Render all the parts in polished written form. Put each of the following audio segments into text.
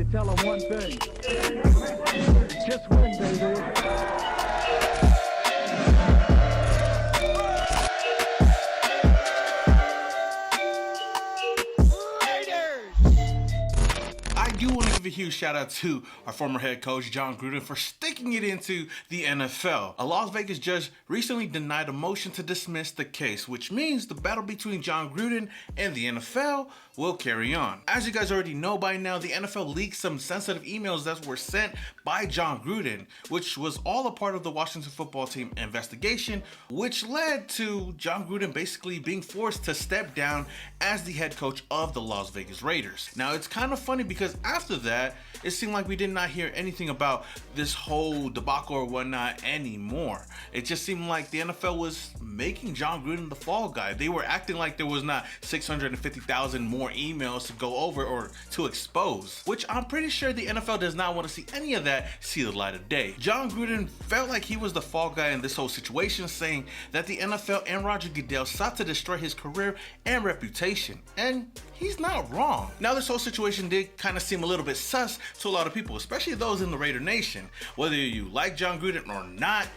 you tell them one thing. Just win, baby. I do want to give a huge shout out to our former head coach, Jon Gruden, for sticking it into the NFL. A Las Vegas judge recently denied a motion to dismiss the case, which means the battle between Jon Gruden and the NFL will carry on. As you guys already know by now, the NFL leaked some sensitive emails that were sent by Jon Gruden, which was all a part of the Washington football team investigation, which led to Jon Gruden basically being forced to step down as the head coach of the Las Vegas Raiders. Now, it's kind of funny because after that, it seemed like we did not hear anything about this whole debacle or whatnot anymore. It just seemed like the NFL was making Jon Gruden the fall guy. They were acting like there was not 650,000 more emails to go over or to expose, which I'm pretty sure the NFL does not want to see any of that see the light of day. Jon Gruden felt like he was the fall guy in this whole situation, saying that the NFL and Roger Goodell sought to destroy his career and reputation, and he's not wrong. Now, this whole situation did kind of seem a little bit sus to a lot of people, especially those in the Raider Nation. Whether you like Jon Gruden or not,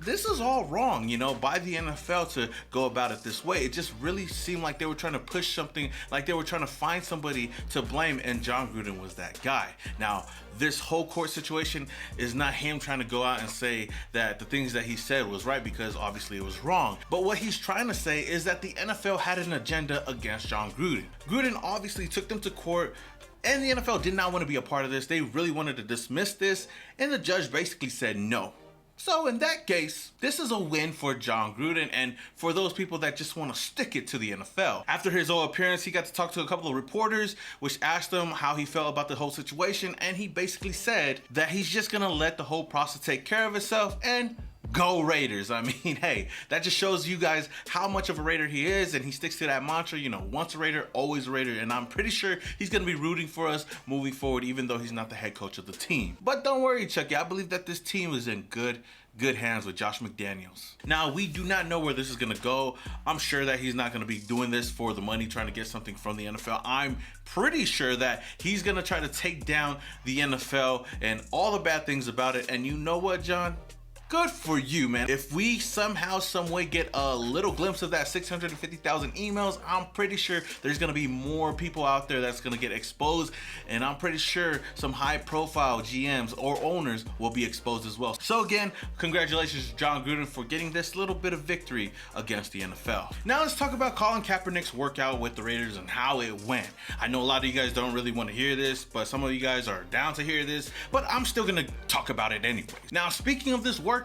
this is all wrong, by the NFL to go about it this way. It just really seemed like they were trying to push something, like they were trying to find somebody to blame, and Jon Gruden was that guy. Now, this whole court situation is not him trying to go out and say that the things that he said was right, because obviously it was wrong. But what he's trying to say is that the NFL had an agenda against Jon Gruden. Gruden obviously took them to court, and the NFL did not want to be a part of this. They really wanted to dismiss this, and the judge basically said no. So in that case, this is a win for Jon Gruden and for those people that just want to stick it to the NFL. After his whole appearance, he got to talk to a couple of reporters, which asked him how he felt about the whole situation, and he basically said that he's just gonna let the whole process take care of itself and go Raiders. I mean, hey, that just shows you guys how much of a Raider he is, and he sticks to that mantra, once a Raider, always a Raider, and I'm pretty sure he's going to be rooting for us moving forward, even though he's not the head coach of the team. But don't worry, Chucky, I believe that this team is in good hands with Josh McDaniels. Now, we do not know where this is going to go. I'm sure that he's not going to be doing this for the money, trying to get something from the NFL. I'm pretty sure that he's going to try to take down the NFL and all the bad things about it. And you know what, John? Good for you, man. If we somehow, some way get a little glimpse of that 650,000 emails, I'm pretty sure there's gonna be more people out there that's gonna get exposed, and I'm pretty sure some high-profile GMs or owners will be exposed as well. So again, congratulations to Jon Gruden for getting this little bit of victory against the NFL. Now let's talk about Colin Kaepernick's workout with the Raiders and how it went. I know a lot of you guys don't really want to hear this, but some of you guys are down to hear this, but I'm still gonna talk about it anyway. Now, speaking of this workout,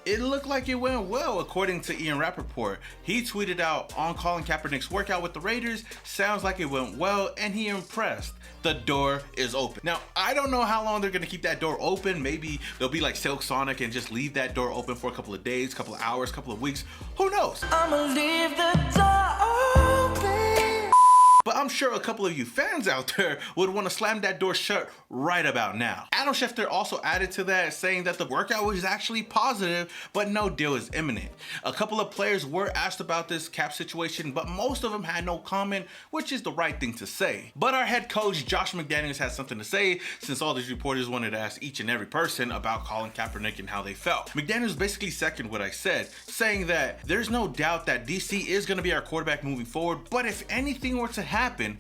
it looked like it went well, according to Ian Rappaport. He tweeted out on Colin Kaepernick's workout with the Raiders, sounds like it went well, and he impressed. The door is open. Now, I don't know how long they're gonna keep that door open. Maybe they'll be like Silk Sonic and just leave that door open for a couple of days, couple of hours, couple of weeks. Who knows? I'ma leave the door open. But I'm sure a couple of you fans out there would want to slam that door shut right about now. Adam Schefter also added to that, saying that the workout was actually positive, but no deal is imminent. A couple of players were asked about this cap situation, but most of them had no comment, which is the right thing to say. But our head coach, Josh McDaniels, had something to say, since all these reporters wanted to ask each and every person about Colin Kaepernick and how they felt. McDaniels basically seconded what I said, saying that there's no doubt that DC is going to be our quarterback moving forward, but if anything were to happen,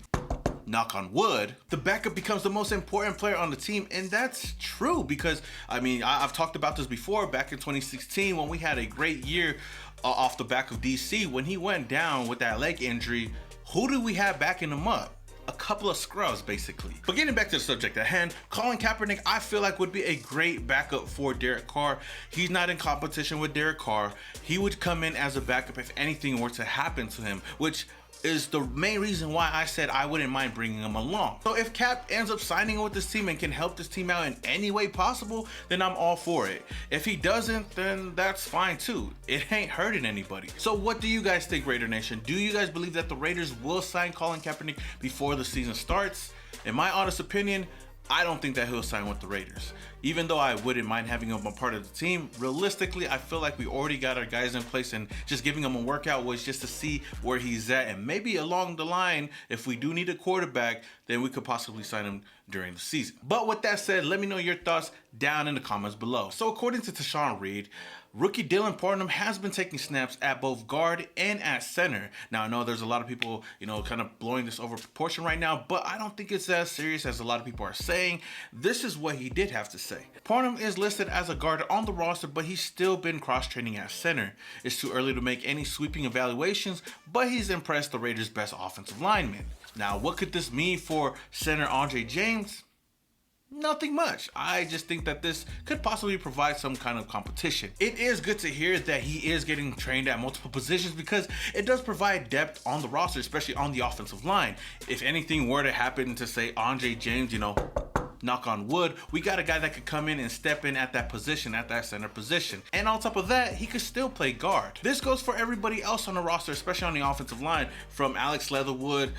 knock on wood, the backup becomes the most important player on the team. And that's true, because I've talked about this before, back in 2016 when we had a great year off the back of DC. When he went down with that leg injury, who do we have backing him up? A couple of scrubs, basically. But getting back to the subject at hand, Colin Kaepernick, I feel like would be a great backup for Derek Carr. He's not in competition with Derek Carr. He would come in as a backup if anything were to happen to him, which is the main reason why I said I wouldn't mind bringing him along. So if Cap ends up signing with this team and can help this team out in any way possible, then I'm all for it. If he doesn't, then that's fine too. It ain't hurting anybody. So what do you guys think, Raider Nation? Do you guys believe that the Raiders will sign Colin Kaepernick before the season starts? In my honest opinion, I don't think that he'll sign with the Raiders. Even though I wouldn't mind having him a part of the team, realistically, I feel like we already got our guys in place, and just giving him a workout was just to see where he's at. And maybe along the line, if we do need a quarterback, then we could possibly sign him during the season. But with that said, let me know your thoughts down in the comments below. So according to Tashawn Reed, rookie Dylan Parham has been taking snaps at both guard and at center. Now I know there's a lot of people, kind of blowing this over proportion right now, but I don't think it's as serious as a lot of people are saying. This is what he did have to say. Parham is listed as a guard on the roster, but he's still been cross-training at center. It's too early to make any sweeping evaluations, but he's impressed the Raiders' best offensive lineman. Now, what could this mean for center Andre James? Nothing much. I just think that this could possibly provide some kind of competition. It is good to hear that he is getting trained at multiple positions because it does provide depth on the roster, especially on the offensive line. If anything were to happen to, say, Andre James, knock on wood, we got a guy that could come in and step in at that position, at that center position. And on top of that, he could still play guard. This goes for everybody else on the roster, especially on the offensive line, from Alex Leatherwood,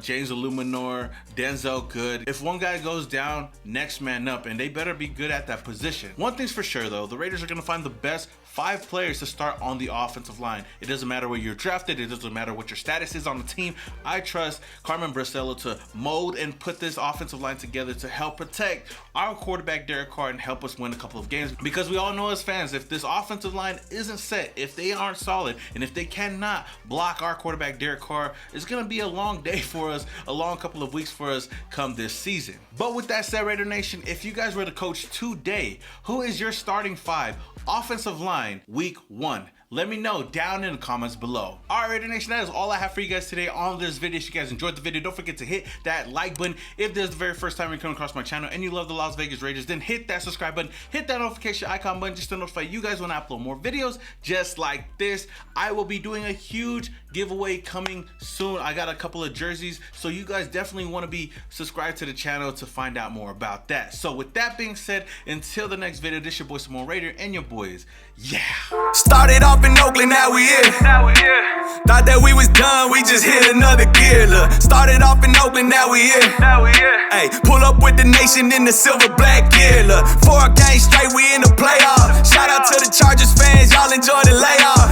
James Illuminor, Denzel Good. If one guy goes down, next man up, and they better be good at that position. One thing's for sure though, the Raiders are gonna find the best 5 players to start on the offensive line. It doesn't matter where you're drafted, it doesn't matter what your status is on the team. I trust Carmen Bracello to mold and put this offensive line together to help protect our quarterback Derek Carr and help us win a couple of games. Because we all know as fans, if this offensive line isn't set, if they aren't solid, and if they cannot block our quarterback Derek Carr, it's gonna be a long day for us, a long couple of weeks for us come this season. But with that said, Raider Nation, if you guys were the coach today, who is your starting 5 offensive line week 1? Let me know down in the comments below. All right, Raider Nation, that is all I have for you guys today on this video. If you guys enjoyed the video, don't forget to hit that like button. If this is the very first time you're coming across my channel and you love the Las Vegas Raiders, then hit that subscribe button, hit that notification icon button just to notify you guys when I upload more videos just like this. I will be doing a huge giveaway coming soon. I got a couple of jerseys, so you guys definitely want to be subscribed to the channel to find out more about that. So with that being said, until the next video, this your boy Simone Raider and your boys, yeah. Started off in Oakland, now we here. Thought that we was done, we just hit another gear. Look, started off in Oakland, now we here. Hey, pull up with the nation in the silver black gear. Look, 4 games straight, we in the playoffs. Shout out to the Chargers fans, y'all enjoy the layoff.